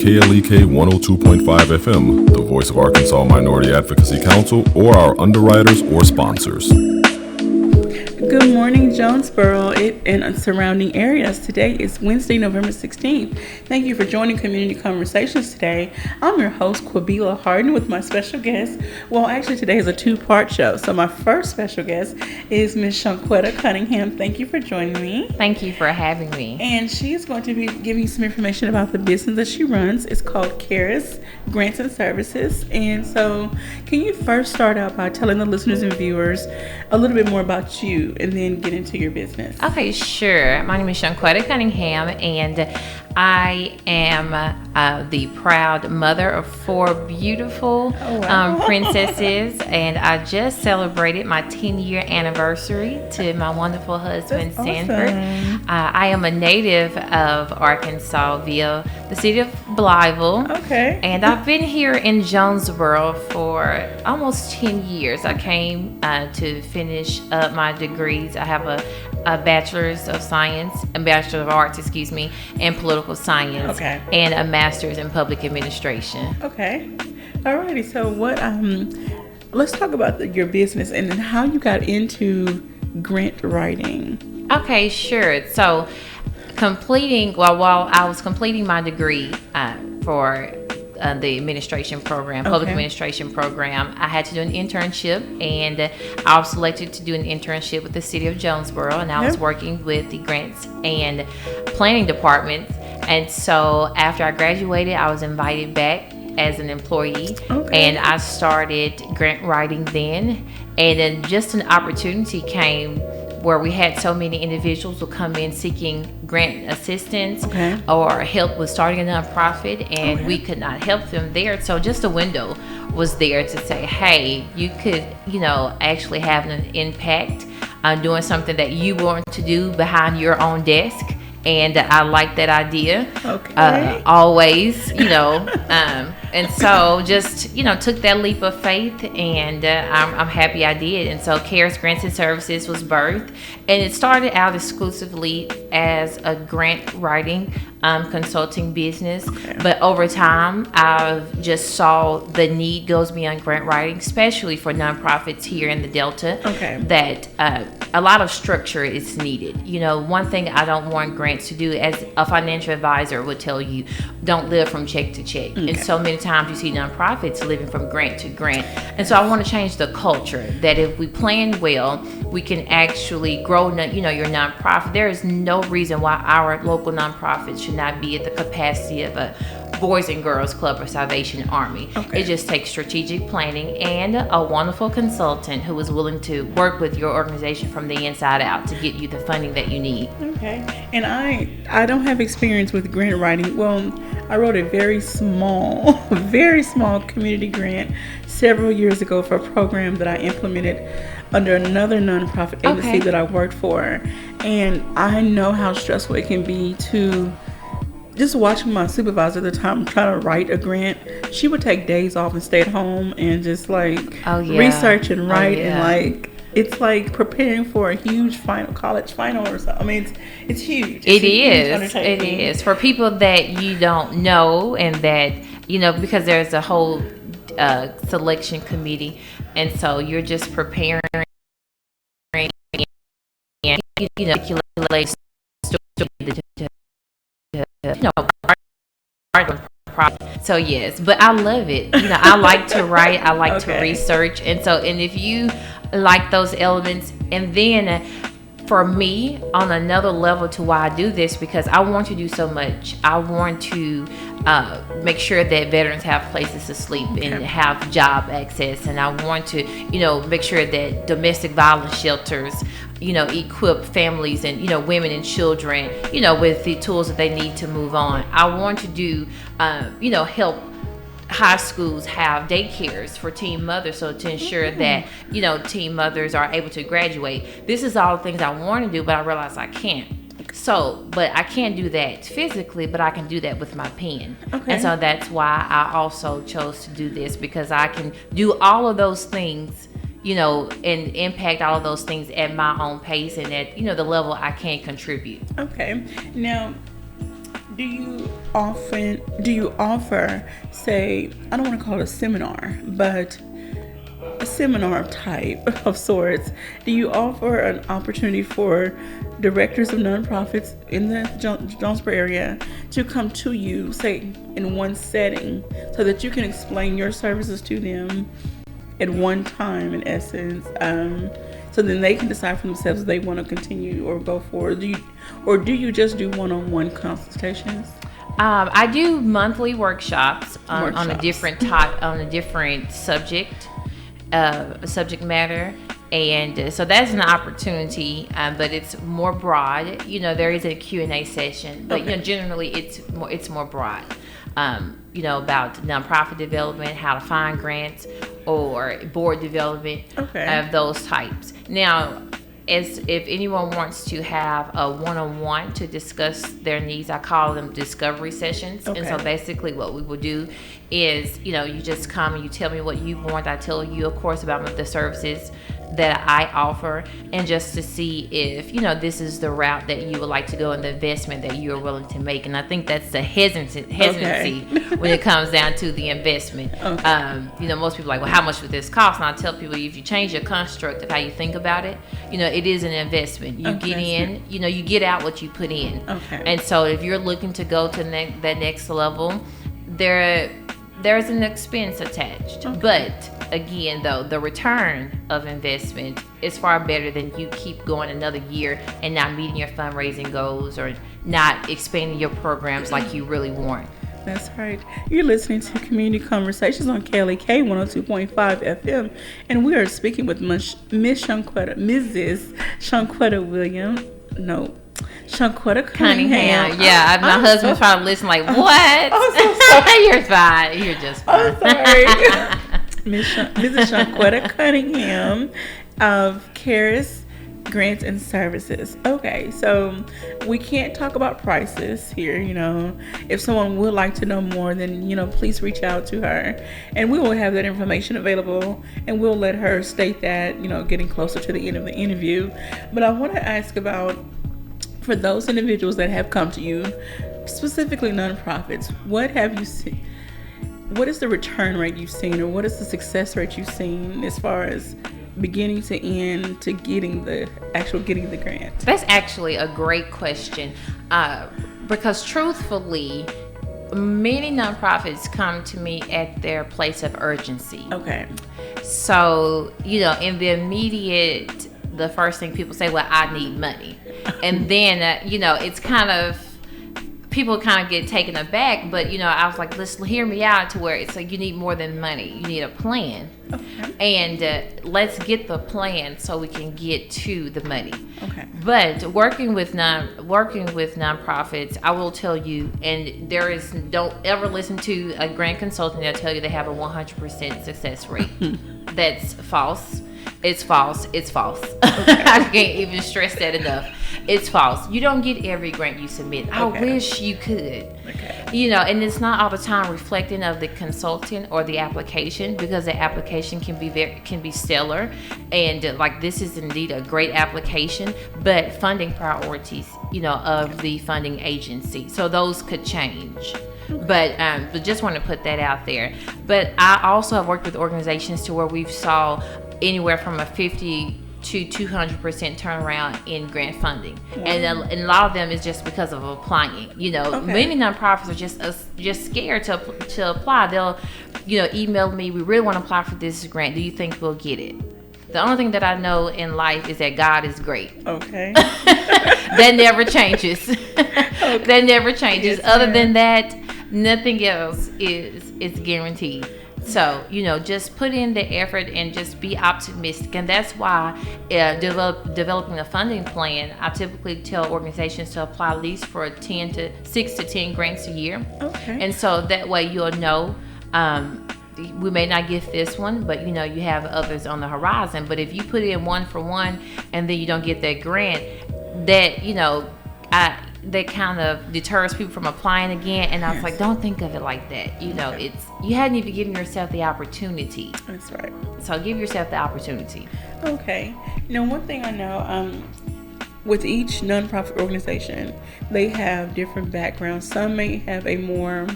KLEK 102.5 FM, the voice of Arkansas Minority Advocacy Council, or our underwriters or sponsors. Good morning, Jonesboro and surrounding areas. Today is Wednesday, November 16th. Thank you for joining Community Conversations today. I'm your host, Quabila Harden, with my special guest. Well, actually, today is a two-part show. So my first special guest is Ms. Shunquetta Cunningham. Thank you for joining me. Thank you for having me. And she is going to be giving you some information about the business that she runs. It's called Caris Grants and Services. And so can you first start out by telling the listeners and viewers a little bit more about you and then get into your business? Okay, sure. My name is Shunquetta Cunningham, and I am the proud mother of four beautiful princesses, and I just celebrated my 10-year anniversary to my wonderful husband, That's Sanford. awesome. I am a native of Arkansas via the city of Blytheville. Okay. And I've been here in Jonesboro for almost 10 years. I came to finish up my degrees. I have a bachelor's of science, a bachelor of arts, in political science, Okay. and a master's in public administration. Okay. Alrighty. So let's talk about your business and then how you got into grant writing. Okay, sure. So while I was completing my degree for the administration program, public Okay. administration program, I had to do an internship, and I was selected to do an internship with the city of Jonesboro, and I was Yep. working with the grants and planning department. And so after I graduated, I was invited back as an employee, Okay. and I started grant writing then. And then just an opportunity came where we had so many individuals who come in seeking grant assistance Okay. or help with starting a nonprofit, and Okay. we could not help them there. So just a window was there to say, hey, you could, actually have an impact on doing something that you want to do behind your own desk. And I like that idea. Okay. Always, and so just, took that leap of faith, and I'm happy I did. And so Caris Grants and Services was birthed, and it started out exclusively as a grant writing consulting business. Okay. But over time, I've just saw the need goes beyond grant writing, especially for nonprofits here in the Delta. Okay. That a lot of structure is needed. One thing I don't want grants to do, as a financial advisor would tell you, don't live from check to check. Okay. And so many times you see nonprofits living from grant to grant. And so I want to change the culture that if we plan well, we can actually grow, your nonprofit. There is no reason why our local nonprofits should not be at the capacity of a Boys and Girls Club or Salvation Army. Okay. It just takes strategic planning and a wonderful consultant who is willing to work with your organization from the inside out to get you the funding that you need. Okay. And I don't have experience with grant writing. Well, I wrote a very small community grant several years ago for a program that I implemented under another nonprofit agency Okay. that I worked for. And I know how stressful it can be to just watching my supervisor at the time try to write a grant. She would take days off and stay at home and just research and write and it's like preparing for a huge college final or something. I mean, it's huge. It is for people that you don't know, and that because there's a whole selection committee, and so you're just preparing and articulate so yes, but I love it. I like to write, I like to research, and if you like those elements, and then for me on another level to why I do this, because I want to do so much. I want to make sure that veterans have places to sleep and have job access, and I want to make sure that domestic violence shelters equip families and women and children with the tools that they need to move on. I want to do help high schools have daycares for teen mothers, so to ensure that teen mothers are able to graduate. This is all the things I want to do, but I realize I can't. But I can't do that physically, but I can do that with my pen. Okay. And so that's why I also chose to do this, because I can do all of those things and impact all of those things at my own pace and at the level I can contribute. Okay. Now, do you offer, say, I don't want to call it a seminar, but a seminar type of sorts? Do you offer an opportunity for directors of nonprofits in the Jonesboro area to come to you, say, in one setting, so that you can explain your services to them at one time, in essence, so then they can decide for themselves if they want to continue or go forward? Do you just do one-on-one consultations? I do monthly workshops on a different subject matter, and so that's an opportunity, but it's more broad. There is a Q&A session, but generally it's more broad. About nonprofit development, how to find grants, or board development of those types. Now, if anyone wants to have a one-on-one to discuss their needs, I call them discovery sessions. And so basically what we will do is, you just come and you tell me what you want. I tell you, of course, about the services that I offer, and just to see if, this is the route that you would like to go and the investment that you are willing to make. And I think that's the hesitancy when it comes down to the investment. Most people are like, well, how much would this cost? And I tell people, if you change your construct of how you think about it, it is an investment. You get in, you get out what you put in. And so if you're looking to go to that next level, there's an expense attached. But again, though, the return of investment is far better than you keep going another year and not meeting your fundraising goals or not expanding your programs like you really want. That's right. You're listening to Community Conversations on KLEK 102.5 FM, and we are speaking with Mrs. Shunquetta Cunningham. Yeah, my husband's probably listening like, what? I'm so sorry. You're fine. You're just fine. I'm sorry. Mrs. Shunquetta Cunningham of CARES Grants and Services. Okay, so we can't talk about prices here. If someone would like to know more, then please reach out to her, and we will have that information available, and we'll let her state that getting closer to the end of the interview. But I want to ask about, for those individuals that have come to you, specifically nonprofits, what have you seen? What is the return rate you've seen, or what is the success rate you've seen as far as beginning to end to getting the grant? That's actually a great question, because truthfully, many nonprofits come to me at their place of urgency. Okay. So, in the immediate, the first thing people say, well, I need money. And then, it's kind of, people kind of get taken aback, but I was like, listen, hear me out, to where it's like, you need more than money, you need a plan. And let's get the plan so we can get to the money. But working with nonprofits, I will tell you, and don't ever listen to a grant consultant that'll tell you they have a 100% success rate. That's false. It's false. I can't even stress that enough. It's false. You don't get every grant you submit. I wish you could. And it's not all the time reflecting of the consultant or the application, because the application can be stellar, and like, this is indeed a great application, but funding priorities, of the funding agency, so those could change. But just want to put that out there. But I also have worked with organizations to where we've saw anywhere from a 50 to 200% turnaround in grant funding. And a lot of them is just because of applying. Many nonprofits are just scared to apply. They'll email me, we really want to apply for this grant, do you think we'll get it? The only thing that I know in life is that God is great. That never changes. That never changes. Yes, other than that, nothing else is guaranteed. So, just put in the effort and just be optimistic. And that's why developing a funding plan, I typically tell organizations to apply at least for 6 to 10 grants a year. And so that way you'll know, we may not get this one, but you have others on the horizon. But if you put in one for one and then you don't get that grant, that, that kind of deters people from applying again. And I was like, don't think of it like that. It's, you hadn't even given yourself the opportunity. That's right. So give yourself the opportunity. Okay. One thing I know, with each nonprofit organization, they have different backgrounds. Some may have a more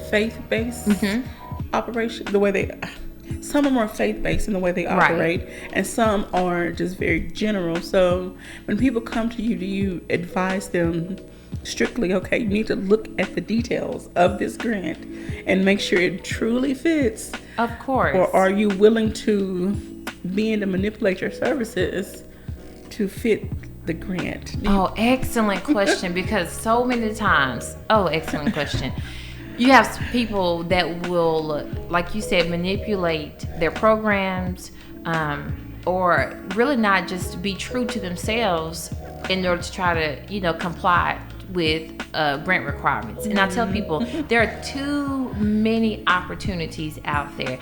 faith-based operation, the way they. Some are more faith-based in the way they operate, and some are just very general. So when people come to you, do you advise them strictly, okay, you need to look at the details of this grant and make sure it truly fits? Of course. Or are you willing to begin to manipulate your services to fit the grant? Oh, excellent question. Because so many times, excellent question. You have people that will, like you said, manipulate their programs, or really not just be true to themselves in order to try to, comply with grant requirements. And I tell people there are too many opportunities out there.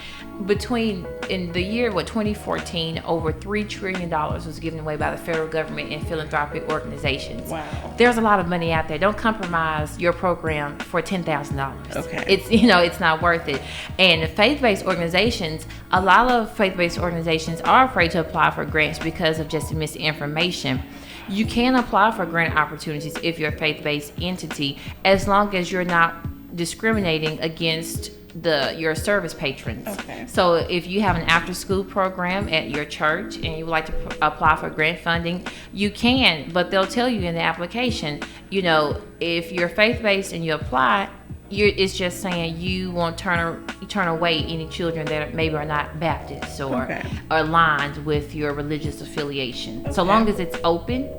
In the year 2014, over $3 trillion was given away by the federal government and philanthropic organizations. Wow. There's a lot of money out there. Don't compromise your program for $10,000. Okay. It's not worth it. And faith-based organizations, a lot of faith-based organizations are afraid to apply for grants because of just misinformation. You can apply for grant opportunities if you're a faith-based entity, as long as you're not discriminating against your service patrons. Okay. So if you have an after-school program at your church and you would like to apply for grant funding, you can, but they'll tell you in the application, if you're faith-based and you apply, it's just saying you won't turn away any children that maybe are not Baptist or aligned with your religious affiliation. Okay. So long as it's open,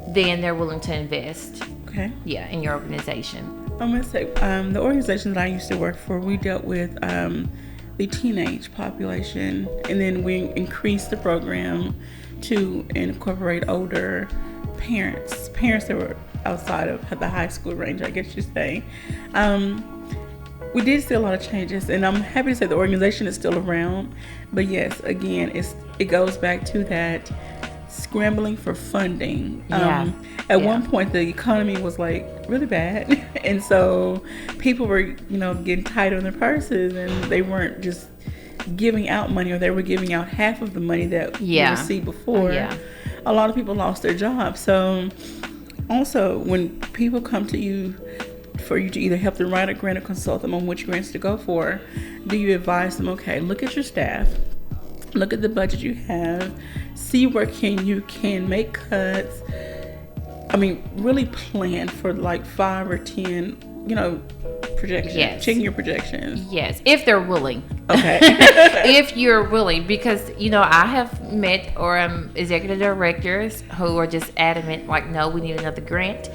then they're willing to invest. Okay. Yeah, in your organization. I'm gonna say the organization that I used to work for, we dealt with the teenage population, and then we increased the program to incorporate older parents that were outside of the high school range, I guess you say. We did see a lot of changes, and I'm happy to say the organization is still around. But yes, again, it goes back to that scrambling for funding. At one point, the economy was like really bad, and so people were, getting tight on their purses, and they weren't just giving out money, or they were giving out half of the money that we received before. A lot of people lost their jobs. So also, when people come to you for you to either help them write a grant or consult them on which grants to go for, do you advise them, okay, look at your staff, look at the budget you have, see where you can make cuts. I mean, really plan for like 5 or 10, projections. Yes. Checking your projections. Yes, if they're willing. Okay. If you're willing, because I have met executive directors who are just adamant, like, no, we need another grant,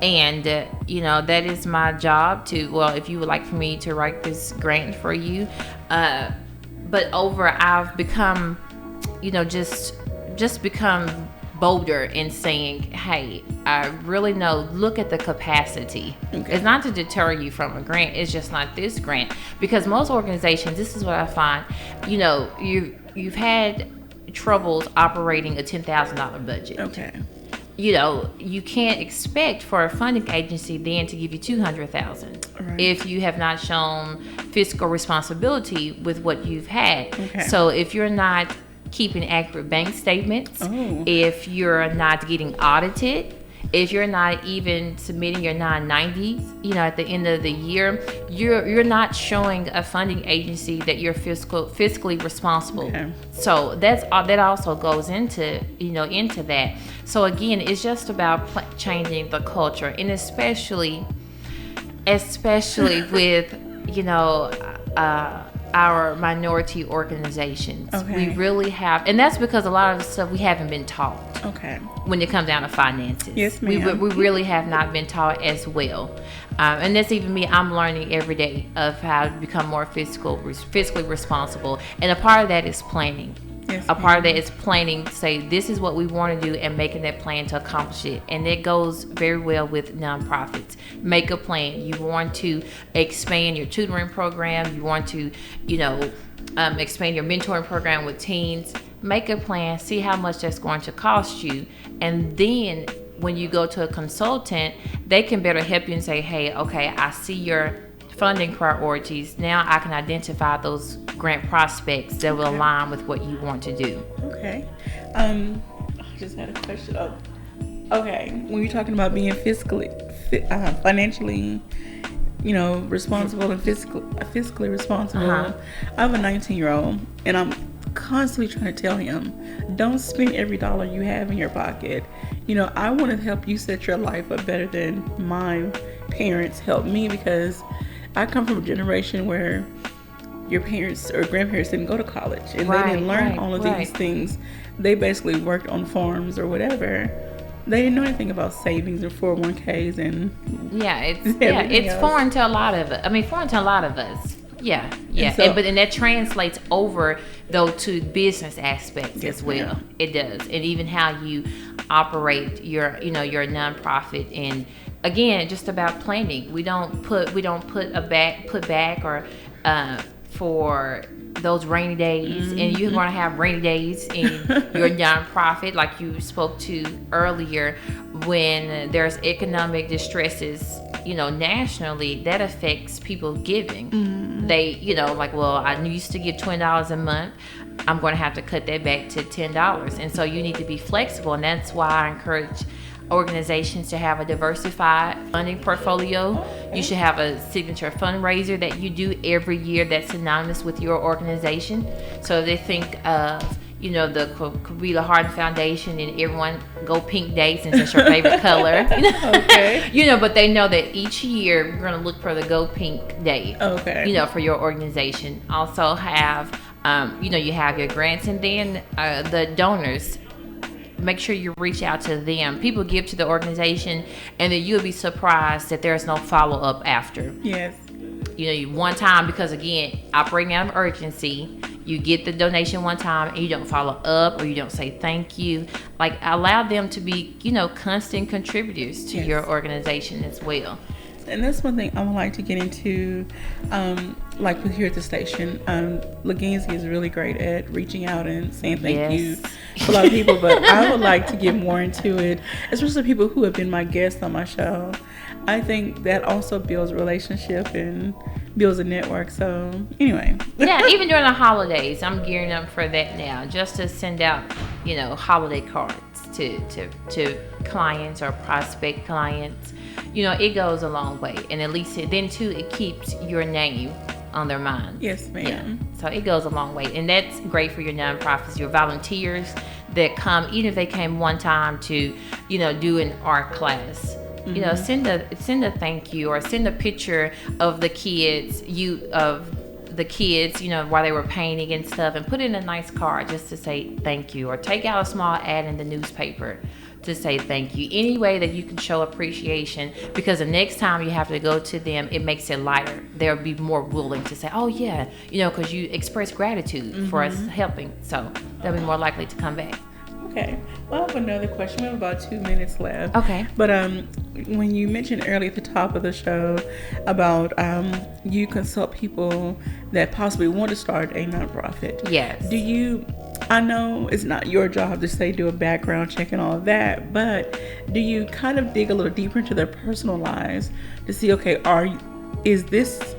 and that is my job to. Well, if you would like for me to write this grant for you, but I've become, just become bolder in saying, hey, I really know, look at the capacity. Okay. It's not to deter you from a grant, it's just not this grant. Because most organizations, this is what I find, you've had troubles operating a $10,000 budget. Okay. You can't expect for a funding agency then to give you $200,000 if you have not shown fiscal responsibility with what you've had. Okay. So if you're not keeping accurate bank statements, if you're not getting audited, if you're not even submitting your 990s, at the end of the year, you're not showing a funding agency that you're fiscally responsible. Okay. So that also goes into that. So again, it's just about changing the culture, and especially with our minority organizations. Okay. We really have, and that's because a lot of the stuff we haven't been taught. Okay. When it comes down to finances. Yes, ma'am. We really have not been taught as well. And that's even me. I'm learning every day of how to become more fiscally responsible. And a part of that is planning. Yes, a part of that is planning to say, this is what we want to do, and making that plan to accomplish it. And it goes very well with nonprofits. Make a plan. You want to expand your tutoring program. You want to, expand your mentoring program with teens. Make a plan. See how much that's going to cost you. And then when you go to a consultant, they can better help you and say, hey, okay, I see your funding priorities. Now I can identify those grant prospects that will align with what you want to do. Okay. just had a question. Oh, okay. When you're talking about being financially, responsible and fiscally responsible, I have a 19-year-old, and I'm constantly trying to tell him, don't spend every dollar you have in your pocket. I want to help you set your life up better than my parents helped me, because I come from a generation where your parents or grandparents didn't go to college, and they didn't learn all of these things. They basically worked on farms or whatever. They didn't know anything about savings and 401ks and it's foreign to a lot of it. I mean, foreign to a lot of us. Yeah. But that translates over though to business aspects as well. Yeah. It does, and even how you operate your nonprofit. And again, just about planning. We don't put back or for those rainy days, and you're going to have rainy days in your nonprofit, like you spoke to earlier, when there's economic distresses, nationally, that affects people giving. They, I used to give $20 a month. I'm going to have to cut that back to $10. And so you need to be flexible. And that's why I encourage organizations to have a diversified funding portfolio. You should have a signature fundraiser that you do every year that's synonymous with your organization. So they think of, the Quabila Hardin Foundation and everyone go pink day since it's your favorite color. Okay. But they know that each year we're going to look for the go pink day. Okay. For your organization. Also have, you have your grants, and then the donors. Make sure you reach out to them. People give to the organization, and then you'll be surprised that there's no follow-up after. Yes. One time, because again, operating out of urgency, you get the donation one time and you don't follow up, or you don't say thank you. Like, allow them to be, constant contributors to your organization as well. And that's one thing I would like to get into, like with here at the station. Lagenzi is really great at reaching out and saying thank you to a lot of people, but I would like to get more into it, especially people who have been my guests on my show. I think that also builds relationship and builds a network. So anyway. Yeah, even during the holidays, I'm gearing up for that now, just to send out, holiday cards to clients or prospect clients. It goes a long way, and at least then too, it keeps your name on their mind. Yes, ma'am. Yeah. So it goes a long way, and that's great for your nonprofits, your volunteers that come, even if they came one time to, do an art class. Send a thank you, or send a picture of the kids, while they were painting and stuff, and put in a nice card just to say thank you, or take out a small ad in the newspaper to say thank you. Any way that you can show appreciation, because the next time you have to go to them, it makes it lighter. They'll be more willing to say, oh yeah, because you express gratitude for us helping, so they'll be more likely to come back. Okay. Well, I have another question. We have about 2 minutes left. Okay. But when you mentioned earlier at the top of the show about you consult people that possibly want to start a nonprofit. Yes. I know it's not your job to say do a background check and all of that, but do you kind of dig a little deeper into their personal lives to see, okay, is this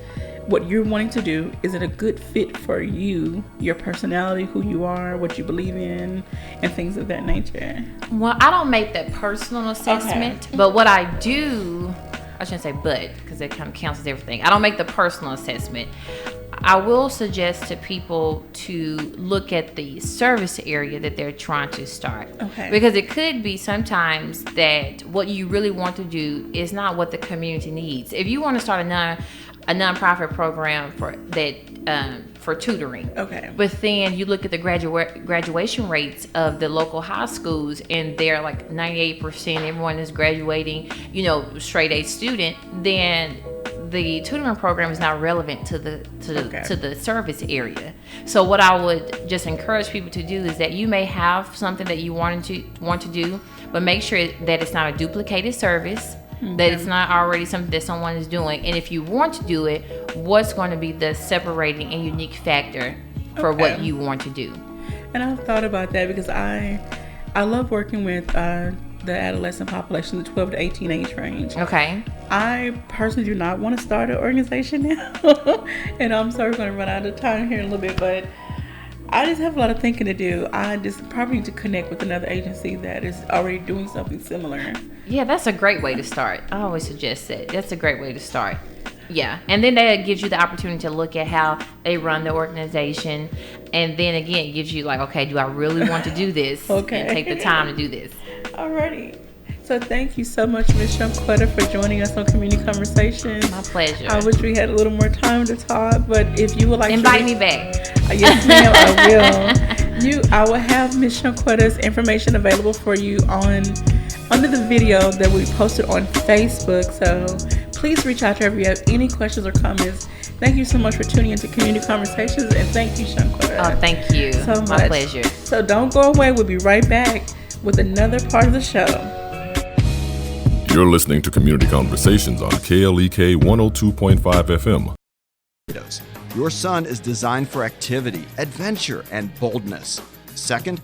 what you're wanting to do? Is it a good fit for you, your personality, who you are, what you believe in, and things of that nature? Well, I don't make that personal assessment, but what I do, I shouldn't say but, because it kind of counts as everything. I don't make the personal assessment. I will suggest to people to look at the service area that they're trying to start. Okay. Because it could be sometimes that what you really want to do is not what the community needs. If you want to start a nonprofit program for tutoring. Okay. But then you look at the graduation rates of the local high schools, and they're like 98%. Everyone is graduating, straight A student. Then the tutoring program is not relevant to the service area. So what I would just encourage people to do is that you may have something that you want to do, but make sure that it's not a duplicated service. That it's not already something that someone is doing. And if you want to do it, what's going to be the separating and unique factor for what you want to do? And I've thought about that, because I love working with the adolescent population, the 12 to 18 age range. Okay. I personally do not want to start an organization now. And I'm sorry, we're going to run out of time here in a little bit, but I just have a lot of thinking to do. I just probably need to connect with another agency that is already doing something similar. Yeah, that's a great way to start. I always suggest that. That's a great way to start. Yeah, and then that gives you the opportunity to look at how they run the organization, and then again, it gives you like, okay, do I really want to do this? Okay. And take the time to do this. Alrighty. So thank you so much, Ms. Shunquetta, for joining us on Community Conversations. My pleasure. I wish we had a little more time to talk, but if you would like Invite to me back. Yes, ma'am, I will. I will have Ms. Shunquetta's information available for you under the video that we posted on Facebook. So please reach out to her if you have any questions or comments. Thank you so much for tuning into Community Conversations, and thank you, Shunquetta. Oh, thank you. So My much. pleasure. So don't go away. We'll be right back with another part of the show. You're listening to Community Conversations on KLEK 102.5 FM. Your son is designed for activity, adventure, and boldness. Second,